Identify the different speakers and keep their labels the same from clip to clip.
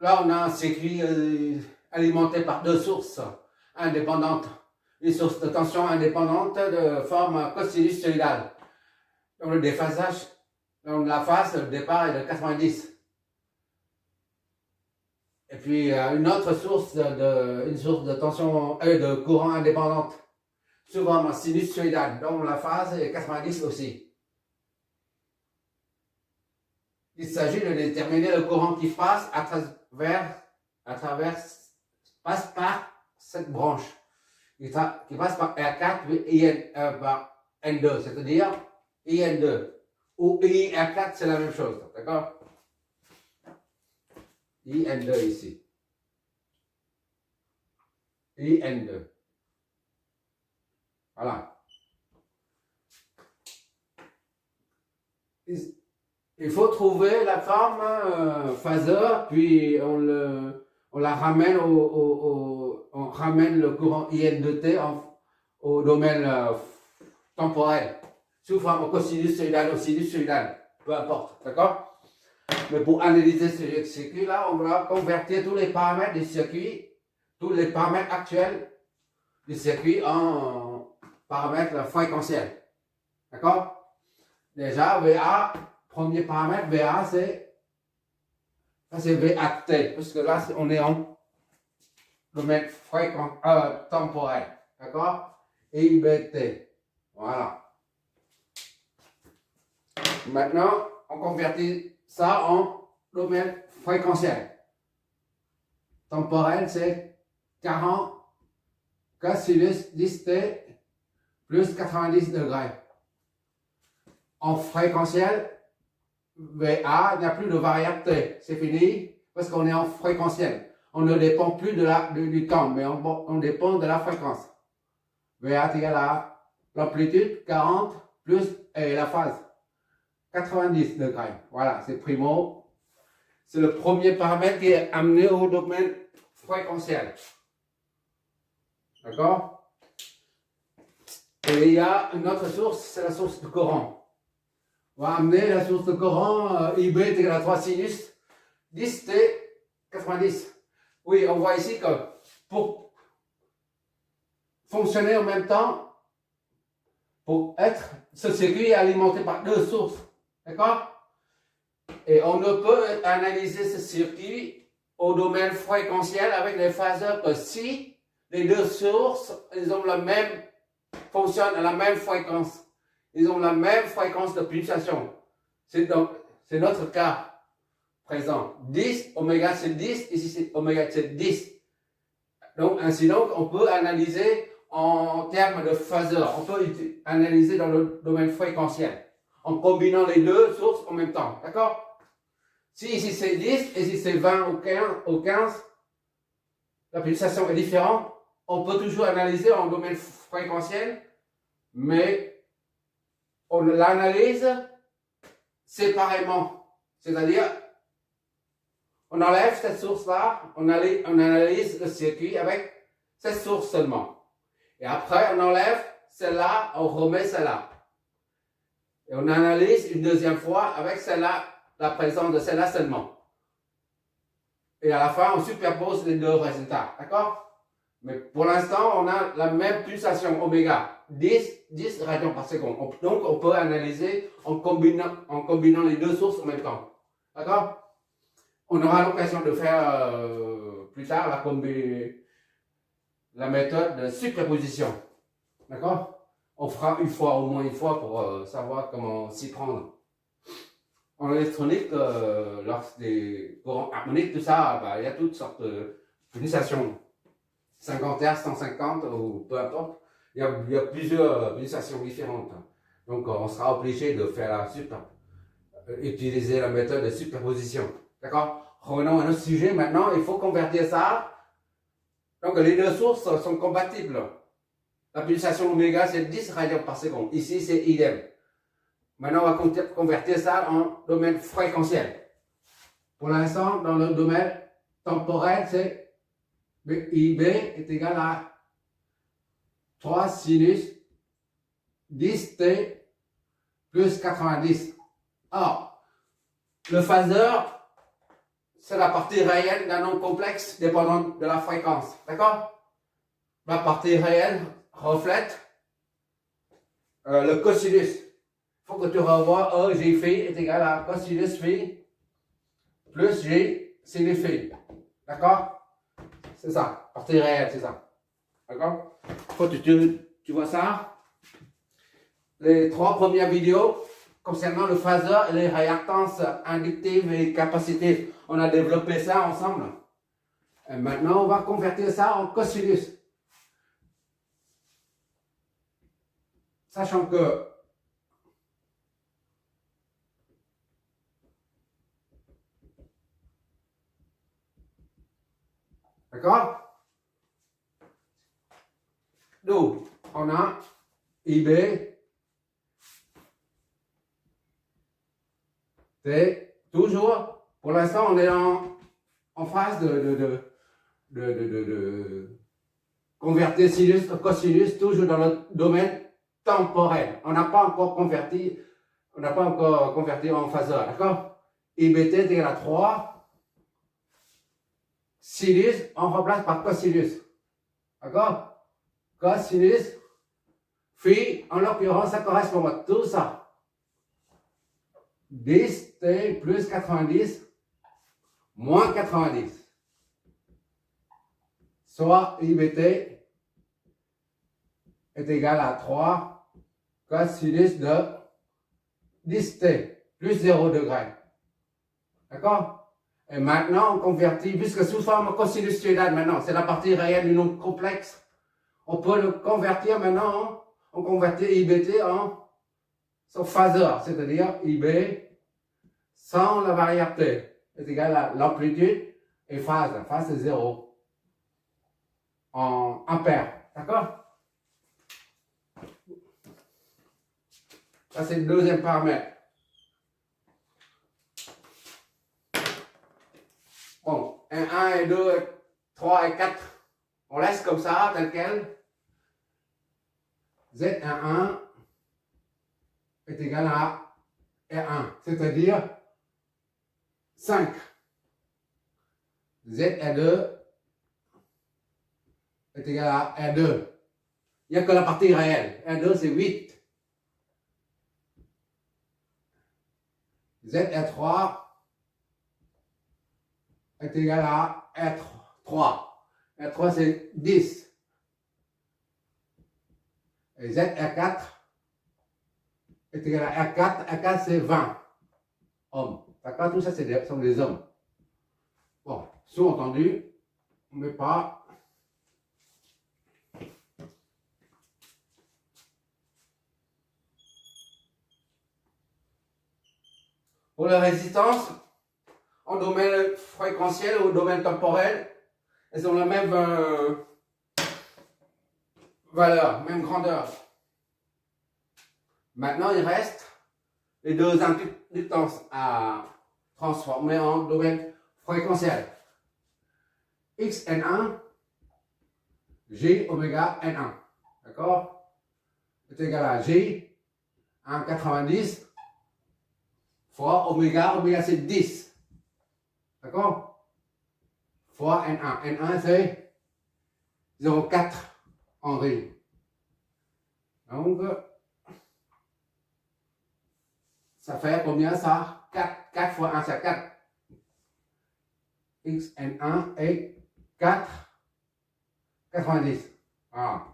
Speaker 1: là, on a un circuit alimenté par deux sources indépendantes. Une source de tension indépendante de forme cosinus-soïdale. Donc le déphasage, donc la phase, le départ est de 90. Et puis une autre source une source de tension, de courant indépendante, sous forme sinus-soïdale. Donc la phase est 90 aussi. Il s'agit de déterminer le courant qui passe passe par cette branche, qui passe par R4 par N2, c'est-à-dire IN2. Ou IR4, c'est la même chose, d'accord? IN2 ici. IN2. Voilà. Il faut trouver la forme phaseur, puis on la ramène on ramène le courant IN2T au domaine temporel, sous forme cosinus-soïdale ou sinus-soïdale, peu importe, d'accord? Mais pour analyser ce circuit-là, on va convertir tous les paramètres du circuit, tous les paramètres actuels du circuit en paramètres fréquentiels, d'accord? Déjà, VA, premier paramètre, VA, c'est VAT, parce que là, on est en domaine temporel, d'accord? Et IBT, voilà. Maintenant, on convertit ça en domaine fréquentiel. Temporel, c'est 40 cosinus 10T plus 90 degrés. En fréquentiel, VA, il n'y a plus de variable T. C'est fini parce qu'on est en fréquentiel. On ne dépend plus du temps, mais on dépend de la fréquence. VA est égal à l'amplitude 40 plus la phase 90 degrés. Voilà, c'est primo. C'est le premier paramètre qui est amené au domaine fréquentiel. D'accord? Et il y a une autre source, c'est la source de courant. On va amener la source de courant IB est égal à 3 sinus 10T 90. Oui, on voit ici que pour fonctionner en même temps, ce circuit est alimenté par deux sources. D'accord? Et on ne peut analyser ce circuit au domaine fréquentiel avec les phaseurs que si les deux sources, fonctionnent à la même fréquence. Ils ont la même fréquence de pulsation. C'est notre cas présent. 10, oméga c'est 10, ici c'est oméga c'est 10. Donc, ainsi donc, on peut analyser en termes de phaseur. On peut analyser dans le domaine fréquentiel, en combinant les deux sources en même temps. D'accord? Si ici c'est 10, et ici c'est 20 ou 15, la pulsation est différente. On peut toujours analyser en domaine fréquentiel, mais on l'analyse séparément. C'est-à-dire, on enlève cette source-là, on analyse le circuit avec cette source seulement. Et après, on enlève celle-là, on remet celle-là. Et on analyse une deuxième fois avec celle-là, la présence de celle-là seulement. Et à la fin, on superpose les deux résultats. D'accord? Mais pour l'instant, on a la même pulsation oméga, 10 radians par seconde. Donc, on peut analyser en combinant les deux sources en même temps. D'accord? On aura l'occasion de faire plus tard la méthode de superposition. D'accord? On fera au moins une fois pour savoir comment s'y prendre. En électronique, lorsque des courants harmoniques, tout ça, il y a toutes sortes de pulsations. 50 Hz, 150 ou peu importe. Il y a plusieurs pulsations différentes. Donc, on sera obligé de faire utiliser la méthode de superposition. D'accord? Revenons à notre sujet maintenant. Il faut convertir ça. Donc, les deux sources sont compatibles. La pulsation oméga, c'est 10 radians par seconde. Ici, c'est idem. Maintenant, on va convertir ça en domaine fréquentiel. Pour l'instant, dans le domaine temporel, c'est IB est égal à 3 sinus 10T plus 90. Or, le phaseur, c'est la partie réelle d'un nombre complexe dépendant de la fréquence. D'accord? La partie réelle reflète le cosinus. Il faut que tu revois E, J phi est égal à cosinus phi plus J sinus phi. D'accord? C'est ça. Partie réelle, c'est ça. D'accord? Faut que tu vois ça. Les 3 premières vidéos concernant le phaseur et les réactances inductives et capacitives. On a développé ça ensemble. Et maintenant, on va convertir ça en cosinus. Sachant que d'accord? Donc, on a IB, c'est toujours, pour l'instant, on est en phase de convertir sinus en cosinus, toujours dans le domaine temporel. On n'a pas encore converti en phaseur, d'accord? IBT est égal à 3. Sinus, on remplace par cosinus. D'accord? Cosinus, phi, en l'occurrence, ça correspond à tout ça. 10 t plus 90 moins 90. Soit IBT est égal à 3 cosinus de 10t plus 0 degré. D'accord? Et maintenant, on convertit, puisque sous forme cosinussoïdale maintenant, c'est la partie réelle du nombre complexe, on peut le convertir maintenant, on convertit IBT en son phaseur, c'est-à-dire IB sans la variable t est égal à l'amplitude et phase. Phase c'est 0 en ampères. D'accord? Ça c'est le deuxième paramètre. Bon, 1 et 2, 3 et 4, on laisse comme ça, tel quel. Z11 est égal à R1, c'est-à-dire 5. Z2 est égal à R2. Il n'y a que la partie réelle. R2 c'est 8. ZR3 est égal à R3. R3 c'est 10. Et ZR4 est égal à R4. R4 c'est 20 ohms. D'accord? Tout ça sont des ohms. Bon, sous-entendu, on ne met pas. Pour la résistance, en domaine fréquentiel ou domaine temporel, elles ont la même valeur, même grandeur. Maintenant, il reste les deux inductances à transformer en domaine fréquentiel. Xn1, J oméga N1. D'accord? C'est égal à J en 90 fois oméga. Oméga c'est 10. D'accord? Fois N1. N1 c'est 0,4 Henri. Donc, ça fait combien ça? 4. 4 fois 1 c'est 4. Xn1 est 4, 90. Voilà.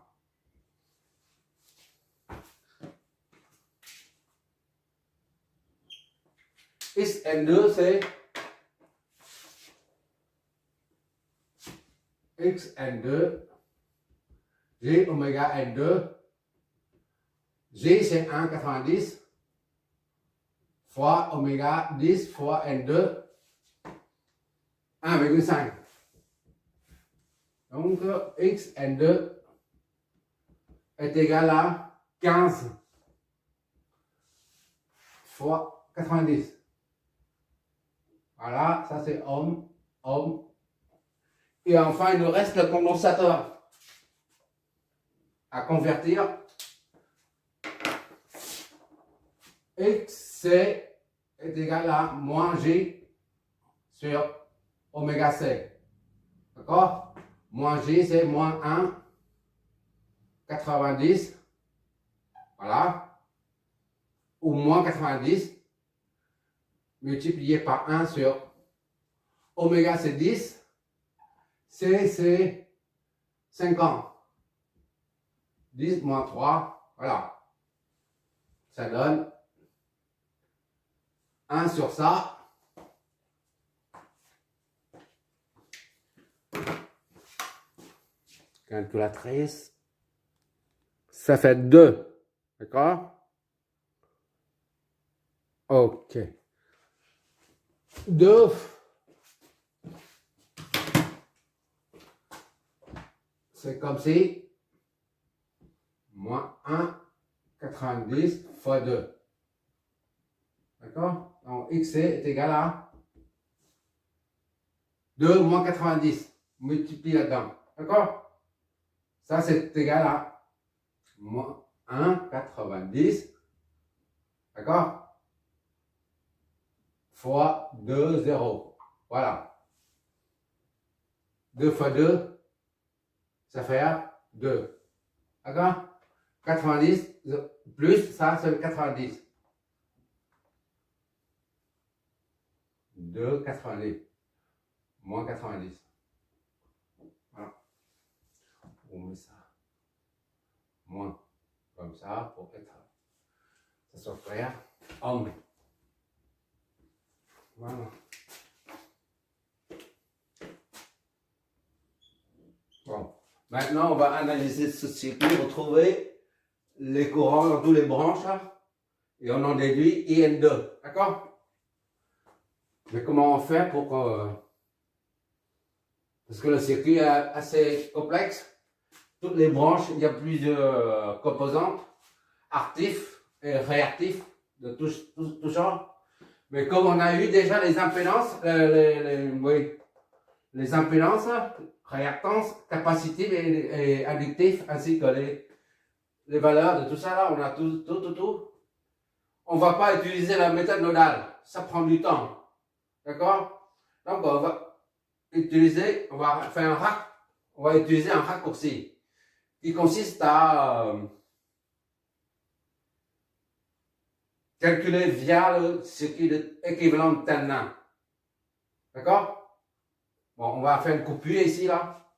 Speaker 1: Xn2 c'est Xn2 J oméga N2. J c'est 1, 90 fois oméga 10 fois N2 1,5. Donc Xn2 est égal à 15 fois 90. Voilà, ça c'est ohm, ohm. Et enfin, il nous reste le condensateur à convertir. Xc est égal à moins J sur oméga C. D'accord? Moins J, c'est moins 1,90. Voilà. Ou moins 90 multiplié par 1 sur oméga, c'est 10. C, c'est 50. 10 moins 3, voilà. Ça donne 1 sur ça. Calculatrice. Ça fait 2. D'accord? Ok. 2. C'est comme si moins 1,90 fois 2. D'accord? Donc, XC est égal à 2 moins 90. Multiplie là-dedans. D'accord? Ça, c'est égal à moins 1,90. D'accord? Fois 2, 0. Voilà. 2 fois 2, ça fait 2. D'accord? 90 plus ça, c'est 90. 2, 90. Moins 90. Voilà. On met ça. Moins. Comme ça, pour être. Ça soit clair. Homme. Voilà. Bon. Maintenant, on va analyser ce circuit, retrouver les courants dans toutes les branches. Et on en déduit IN2. D'accord? Mais comment on fait pour parce que le circuit est assez complexe. Toutes les branches, il y a plusieurs composantes, actifs et réactifs de tout genre. Mais comme on a eu déjà les impédances, les impédances, réactances, capacitives et addictifs, ainsi que les valeurs de tout ça, là, on a tout. On ne va pas utiliser la méthode nodale, ça prend du temps. D'accord? Donc, on va faire un rack, on va utiliser un raccourci qui consiste à calculer via le circuit équivalent de Thévenin. D'accord? Bon, on va faire une coupure ici, là.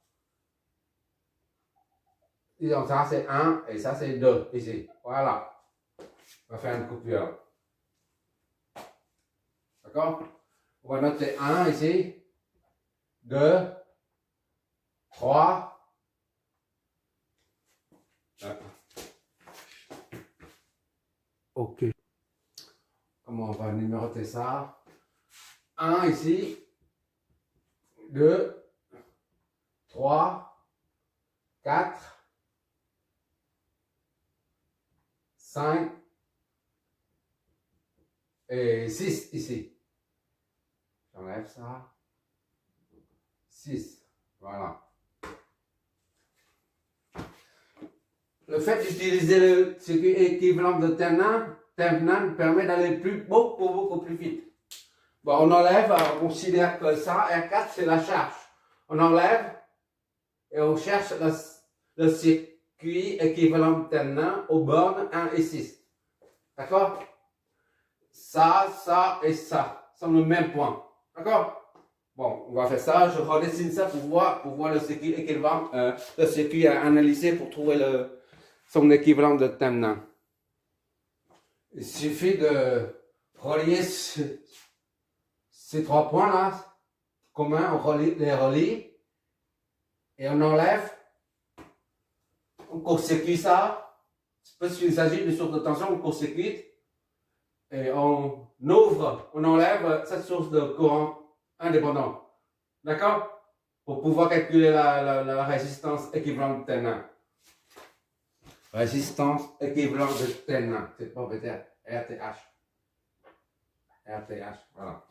Speaker 1: Et donc, ça, c'est 1 et ça, c'est 2 ici. Voilà. On va faire une coupure. D'accord? On va noter 1 ici. 2, 3. Ok. Comment on va numéroter ça? 1 ici. 2, 3, 4, 5 et 6 ici. J'enlève ça. 6. Voilà. Le fait d'utiliser le circuit équivalent de Thévenin permet d'aller beaucoup plus vite. Bon, on enlève, on considère que ça, R4, c'est la charge. On enlève et on cherche le circuit équivalent de Thévenin aux bornes 1 et 6. D'accord? Ça et ça sont le même point. D'accord? Bon, on va faire ça. Je redessine ça pour voir le circuit équivalent, le circuit à analyser pour trouver son équivalent de Thévenin. Il suffit de relier ces 3 points-là communs, on les relie et on enlève, on court-circuite ça. Parce qu'il s'agit d'une source de tension, on court-circuite et on enlève cette source de courant indépendant. D'accord? Pour pouvoir calculer la résistance équivalente de Thévenin. Résistance équivalente de Thévenin. C'est pas peut-être RTH. RTH, voilà.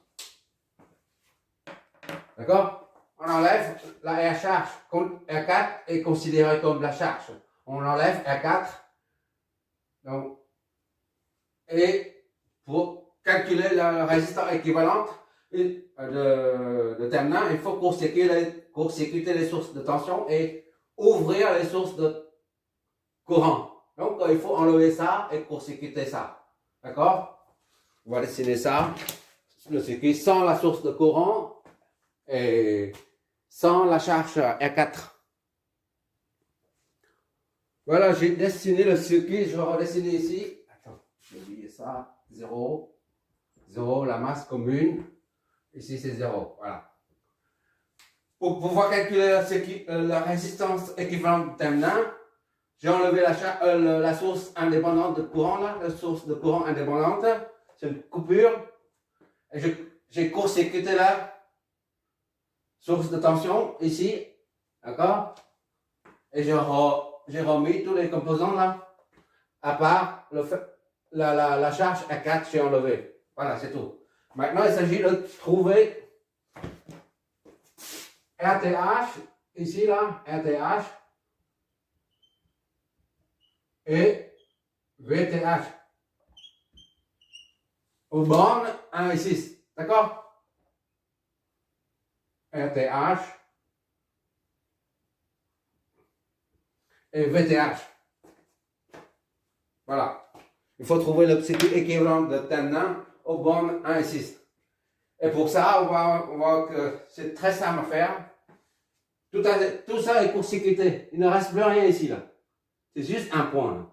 Speaker 1: D'accord? On enlève la R charge. R4 est considéré comme la charge. On enlève R4. Donc, et pour calculer la résistance équivalente, de terminant, il faut court-circuiter les sources de tension et ouvrir les sources de courant. Donc, il faut enlever ça et court-circuiter ça. D'accord? On va dessiner ça. Le circuit sans la source de courant et sans la charge R4. Voilà, j'ai dessiné le circuit. Je vais redessiner ici. Attends, j'ai oublié ça. 0. 0, la masse commune. Ici, c'est 0. Voilà. Pour pouvoir calculer la résistance équivalente terminale, j'ai enlevé la source indépendante de courant, là, la source de courant indépendante. C'est une coupure. Et j'ai court-circuité la source de tension ici. D'accord? Et j'ai remis tous les composants là. À part la charge R4, j'ai enlevé. Voilà, c'est tout. Maintenant, il s'agit de trouver RTH, ici là, RTH et VTH aux bornes 1 et 6. D'accord? RTH et VTH. Voilà. Il faut trouver le circuit équivalent de terminant aux bornes 1 et 6. Et pour ça, on va voir que c'est très simple à faire. Tout ça est court-circuité. Il ne reste plus rien ici, là. C'est juste un point, là.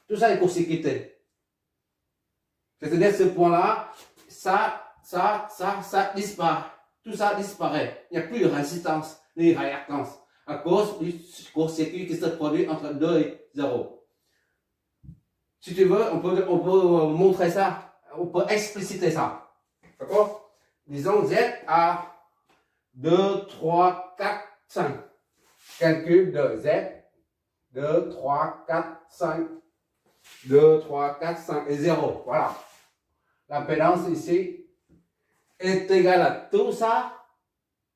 Speaker 1: Tout ça est court-circuité. C'est-à-dire ce point-là, ça disparaît. Tout ça disparaît. Il n'y a plus de résistance ni réactance à cause du court-circuit qui se produit entre 2 et 0. Si tu veux, on peut montrer ça. On peut expliciter ça. D'accord? Disons Z à 2, 3, 4, 5. Calcul de Z. 2, 3, 4, 5. 2, 3, 4, 5 et 0. Voilà. L'impédance ici est égale à tout ça.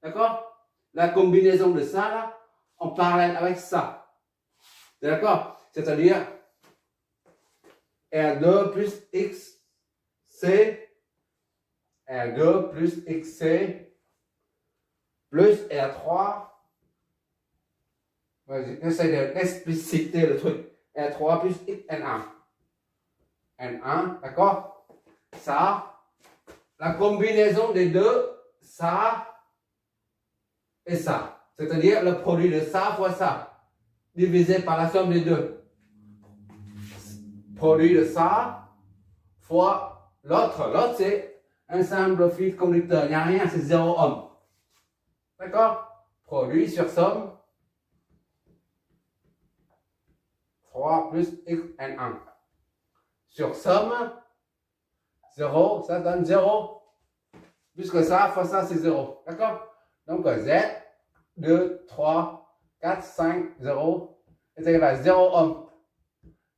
Speaker 1: D'accord? La combinaison de ça là, en parallèle avec ça. D'accord? C'est-à-dire R2 plus XC, R2 plus XC, plus R3. J'essaie d'expliciter le truc. R3 plus N1. N1, d'accord? Ça, la combinaison des deux, ça et ça. C'est-à-dire le produit de ça fois ça, divisé par la somme des deux. Produit de ça fois l'autre. L'autre, c'est un simple fil conducteur. Il n'y a rien, c'est 0 ohm. D'accord? Produit sur somme. 3 plus xn1. Sur somme, 0, ça donne 0. Plus que ça, fois ça, c'est 0. D'accord? Donc, Z, 2, 3, 4, 5, 0, est égal à 0 ohm.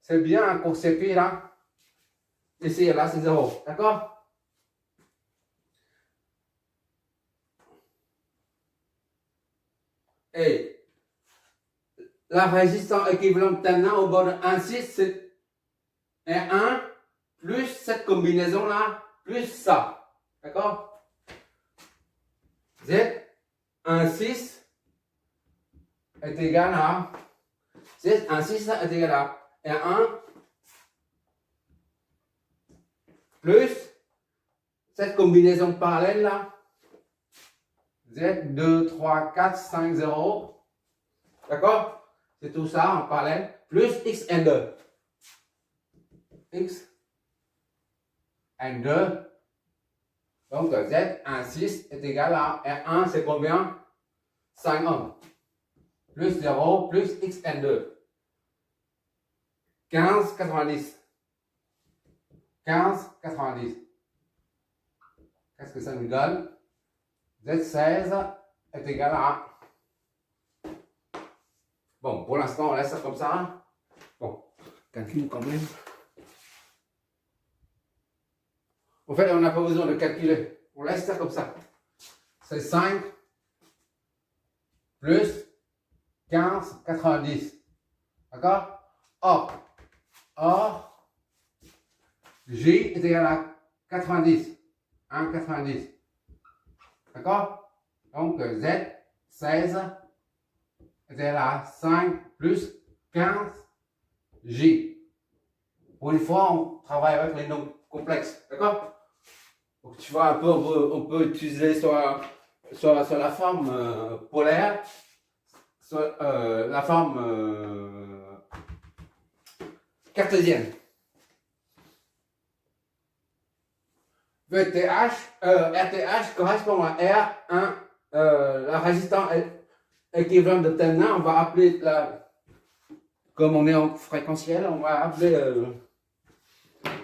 Speaker 1: C'est bien un court-circuit là. Ici et là, c'est 0. D'accord? Et la résistance équivalente terminale au bord de 1,6, c'est R1 plus cette combinaison là, plus ça. D'accord? Z 1,6 est égal à Z 1,6 est égal à R1 plus cette combinaison parallèle là. Z 2, 3, 4, 5, 0. D'accord? C'est tout ça en parallèle. Plus xn2. X N2. Donc Z 1,6 est égal à R1, c'est combien? 5 ohms. Plus 0 plus xn2. 15,90. 15,90. Qu'est-ce que ça nous donne? Z16 est égal à... Bon, pour l'instant, on laisse ça comme ça. Bon, calcule quand même. En fait, on n'a pas besoin de calculer. On laisse ça comme ça. C'est 5 plus 15,90. D'accord? Or, J est égal à 90. 1,90. D'accord? Donc Z, 16 est égal à 5 plus 15 J. Pour une fois, on travaille avec les nombres complexes. D'accord? Donc tu vois un peu, on peut utiliser soit la forme polaire, soit la forme cartésienne. VTH, RTH correspond à R1, la résistance équivalente de terminal, on va appeler, comme on est en fréquentiel, on va appeler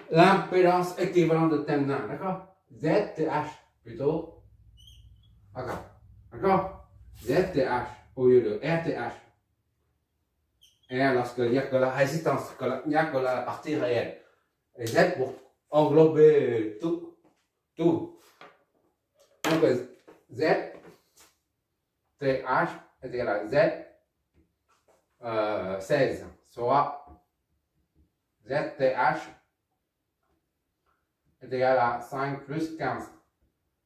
Speaker 1: l'impédance équivalente de terminal, d'accord? ZTH plutôt, d'accord? ZTH au lieu de RTH. R lorsqu'il n'y a que la résistance, il n'y a que la partie réelle. Et Z pour englober tout. Donc, Z, TH est égal à Z 16, soit ZTH est égal à 5 plus 15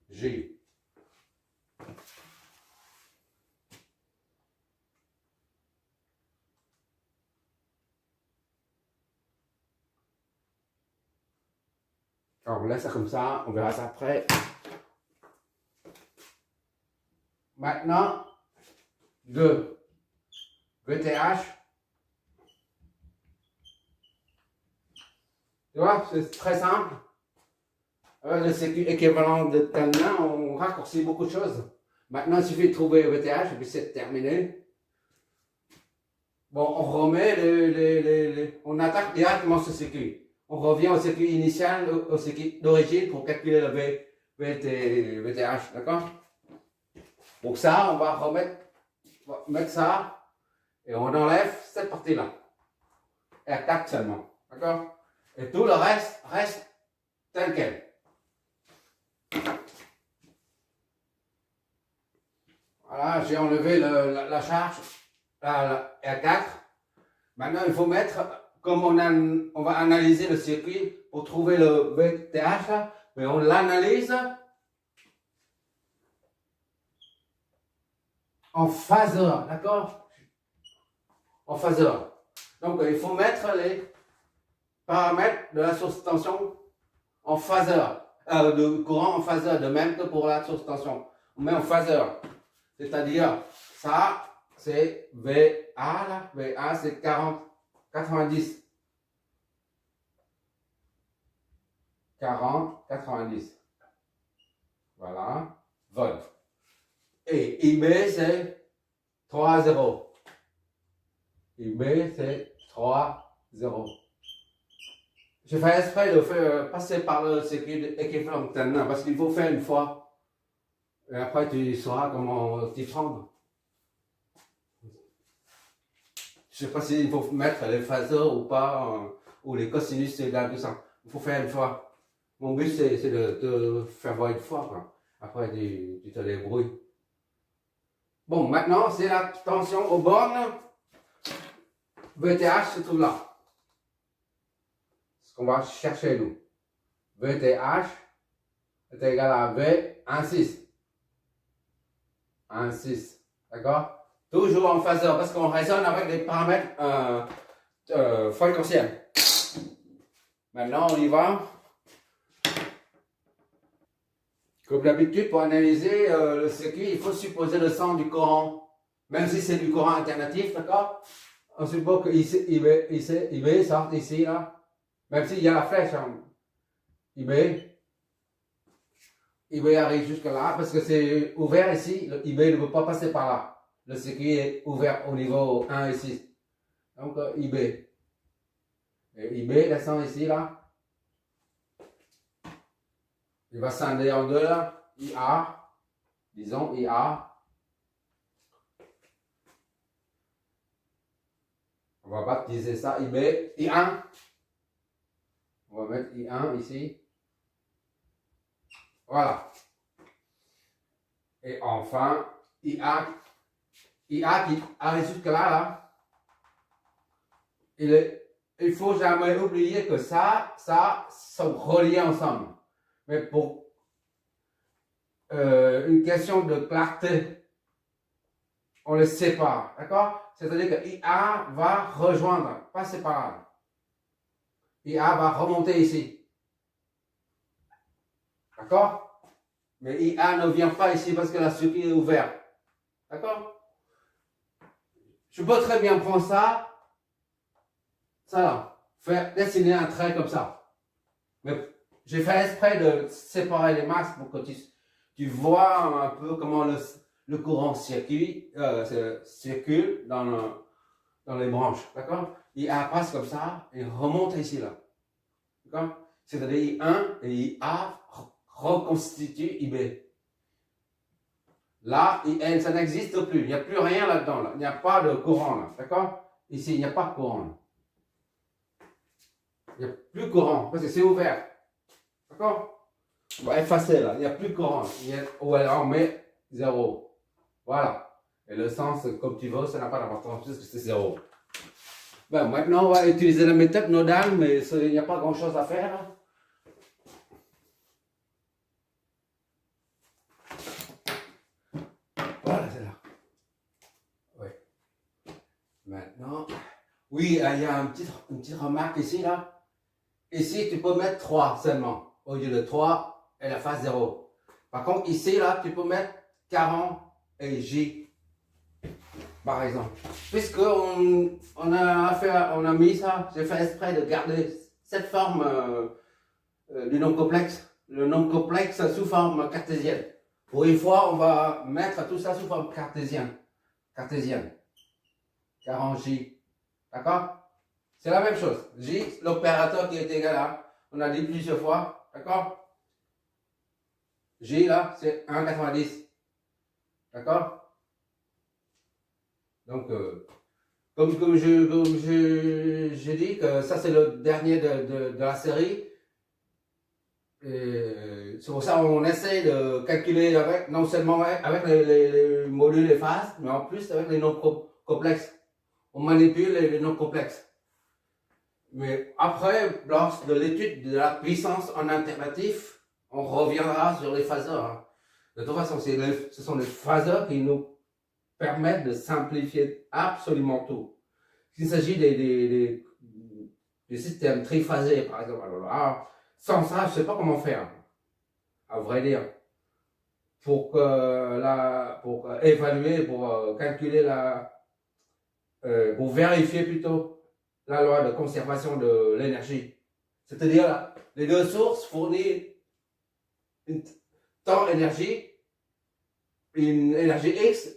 Speaker 1: J. Alors, on laisse ça comme ça, on verra ça après. Maintenant, de VTH. Tu vois, c'est très simple. Le circuit équivalent de terminal, on raccourcit beaucoup de choses. Maintenant, il suffit de trouver VTH et puis c'est terminé. Bon, on remet on attaque directement ce circuit. On revient au circuit initial, au circuit d'origine pour calculer le VTH, d'accord? Pour ça, on va mettre ça et on enlève cette partie-là. R4 seulement, d'accord? Et tout le reste tel quel. Voilà, j'ai enlevé la charge, la R4. Maintenant, il faut mettre, comme on va analyser le circuit pour trouver le VTH, mais on l'analyse en phaseur, d'accord? En phaseur. Donc, il faut mettre les paramètres de la source tension en phaseur, de courant en phaseur, de même que pour la source tension. On met en phaseur, c'est-à-dire ça, c'est VA, là. VA, c'est 90. 90. Voilà, volts. Et IB, c'est 3,0. IB, c'est 3,0. Je fais exprès de faire passer par le circuit équivalent terminal parce qu'il faut faire une fois. Et après, tu sauras comment t'y prendre. Je ne sais pas s'il faut mettre les phaseurs ou pas, ou les cosinus, c'est là, tout ça. Il faut faire une fois. Mon but, c'est de te faire voir une fois, quoi. Après, tu te débrouilles. Bon, maintenant, c'est la tension aux bornes. VTH se trouve là. Ce qu'on va chercher, nous. VTH est égal à V 1,6. 1,6. D'accord? Toujours en phaseur, parce qu'on raisonne avec des paramètres fréquentiels. Maintenant, on y va. Comme d'habitude, pour analyser le circuit, il faut supposer le sens du courant. Même si c'est du courant alternatif, d'accord? On suppose que IB sort ici, là. Même s'il y a la flèche, hein. IB arrive jusque là, parce que c'est ouvert ici. Le IB ne peut pas passer par là. Le circuit est ouvert au niveau 1 ici. Donc, IB. Et IB descend ici, là. Il va scinder en deux là, IA, disons IA. On va baptiser ça IB, I1. On va mettre I1 ici. Voilà. Et enfin, IA qui arrive jusque là, il faut jamais oublier que ça sont reliés ensemble. Mais une question de clarté. On les sépare, d'accord? C'est-à-dire que IA va rejoindre, pas séparer. IA va remonter ici. D'accord? Mais IA ne vient pas ici parce que la circuit est ouverte. D'accord? Je peux très bien prendre ça là, faire dessiner un trait comme ça. Mais j'ai fait exprès de séparer les masses pour que tu vois un peu comment le courant circule dans les branches. D'accord? Il passe comme ça et remonte ici là. D'accord? C'est-à-dire I1 et IA reconstituent IB. Là, IN, ça n'existe plus. Il n'y a plus rien là-dedans. Là. Il n'y a pas de courant là. D'accord? Ici, il n'y a pas de courant. Là. Il n'y a plus de courant parce que c'est ouvert. D'accord? On va effacer là. Il n'y a plus de courant. Ou alors on met 0. Voilà. Et le sens, comme tu veux, ça n'a pas d'importance puisque c'est 0. Ben, maintenant, on va utiliser la méthode nodale, mais il n'y a pas grand-chose à faire. Là. Voilà, c'est là. Oui. Maintenant, oui, il y a une petite remarque ici, là. Ici, tu peux mettre 3 seulement, au lieu de 3 et la phase 0. Par contre, ici, là, tu peux mettre 40 et J, par exemple. Puisqu'on a mis ça, j'ai fait exprès de garder cette forme du nom complexe. Le nom complexe sous forme cartésienne. Pour une fois, on va mettre tout ça sous forme cartésienne. 40J. D'accord? C'est la même chose. J, l'opérateur qui est égal à, on a dit plusieurs fois, d'accord? J là, c'est 1,90. D'accord? Donc, comme j'ai dit que ça c'est le dernier de la série. C'est pour ça qu'on essaie de calculer avec, non seulement avec les modules et phases, mais en plus avec les nombres complexes. On manipule les nombres complexes. Mais après, lors de l'étude de la puissance en interactif, on reviendra sur les phaseurs. Hein. De toute façon, ce sont les phaseurs qui nous permettent de simplifier absolument tout. S'il s'agit des systèmes triphasés, par exemple, alors, sans ça, je ne sais pas comment faire, à vrai dire, pour évaluer, pour calculer pour vérifier plutôt la loi de conservation de l'énergie. C'est-à-dire, les deux sources fournissent une énergie X